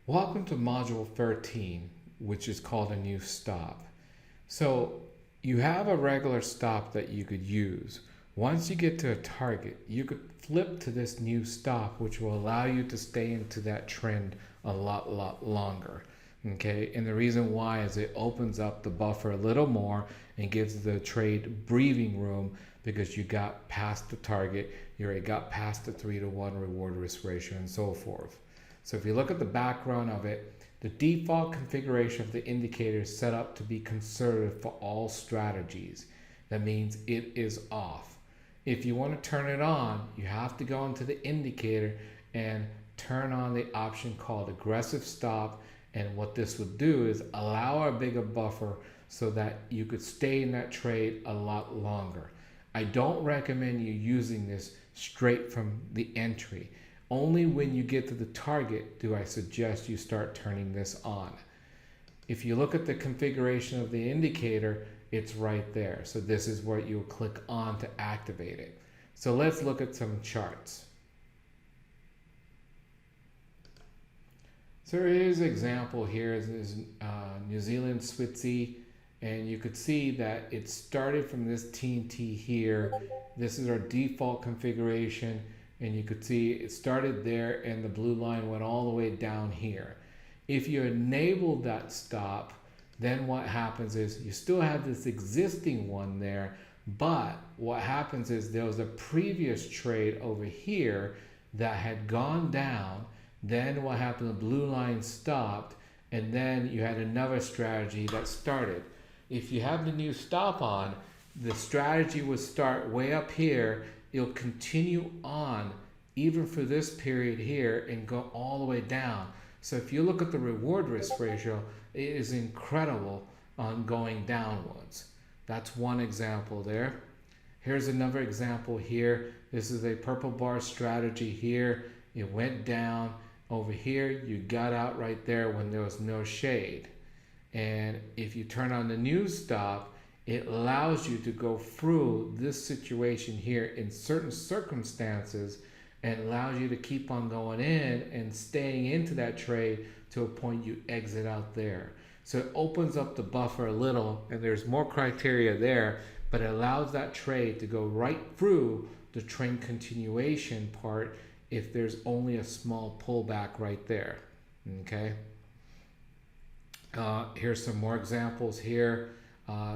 Welcome to Module 13, which is called a new stop. So you have a regular stop that you could use. Once you get to a target, you could flip to this new stop, which will allow you to stay into that trend a lot longer. Okay, and the reason why is it opens up the buffer a little more and gives the trade breathing room because you got past the target, you already got past the 3-to-1 reward risk ratio and so forth. So if you look at the background of it, the default configuration of the indicator is set up to be conservative for all strategies. That means it is off. If you want to turn it on, you have to go into the indicator and turn on the option called aggressive stop. And what this would do is allow a bigger buffer so that you could stay in that trade a lot longer. I don't recommend you using this straight from the entry. Only when you get to the target do I suggest you start turning this on. If you look at the configuration of the indicator, it's right there. So this is where you'll click on to activate it. So let's look at some charts. So here's an example here. This is New Zealand Switzy, and you could see that it started from this TNT here. This is our default configuration. And you could see it started there and the blue line went all the way down here. If you enable that stop, then what happens is you still have this existing one there, but what happens is there was a previous trade over here that had gone down. Then what happened, the blue line stopped, and then you had another strategy that started. If you have the new stop on, the strategy would start way up here. It'll continue on even for this period here and go all the way down. So if you look at the reward risk ratio, it is incredible on going downwards. That's one example there. Here's another example here. This is a purple bar strategy here. It went down over here. You got out right there when there was no shade. And if you turn on the new stop, it allows you to go through this situation here in certain circumstances and allows you to keep on going in and staying into that trade to a point you exit out there. So it opens up the buffer a little, and there's more criteria there, but it allows that trade to go right through the trend continuation part if there's only a small pullback right there. Okay. Here's some more examples here.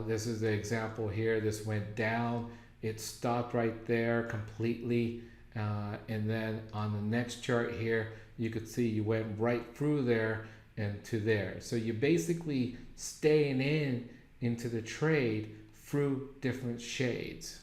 This is the example here. This went down. It stopped right there completely. And then on the next chart here, you could see you went right through there and to there. So you're basically staying into the trade through different shades.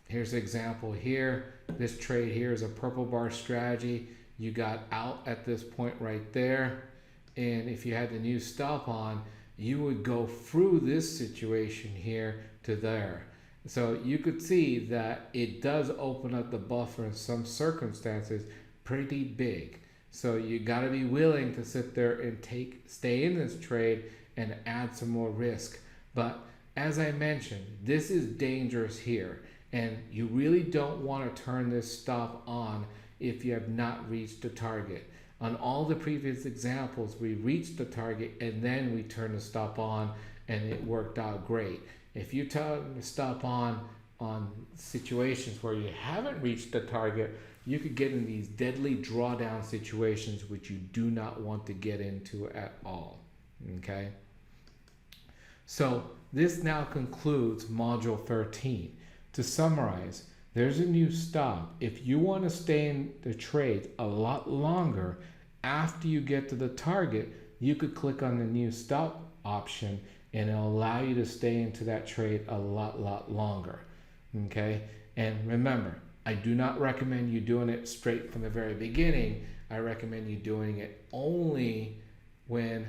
Here's an example here. This trade here is a purple bar strategy. You got out at this point right there. And if you had the new stop on, you would go through this situation here to there. So you could see that it does open up the buffer in some circumstances pretty big. So you got to be willing to sit there and stay in this trade and add some more risk. But as I mentioned, this is dangerous here, and you really don't want to turn this stop on if you have not reached the target. On all the previous examples, we reached the target and then we turned the stop on and it worked out great. If you turn the stop on situations where you haven't reached the target, you could get in these deadly drawdown situations which you do not want to get into at all. Okay? So this now concludes Module 13. To summarize, there's a new stop. If you want to stay in the trade a lot longer, after you get to the target, you could click on the new stop option and it'll allow you to stay into that trade a lot longer. Okay? And remember, I do not recommend you doing it straight from the very beginning. I recommend you doing it only when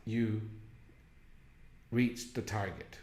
you reach the target.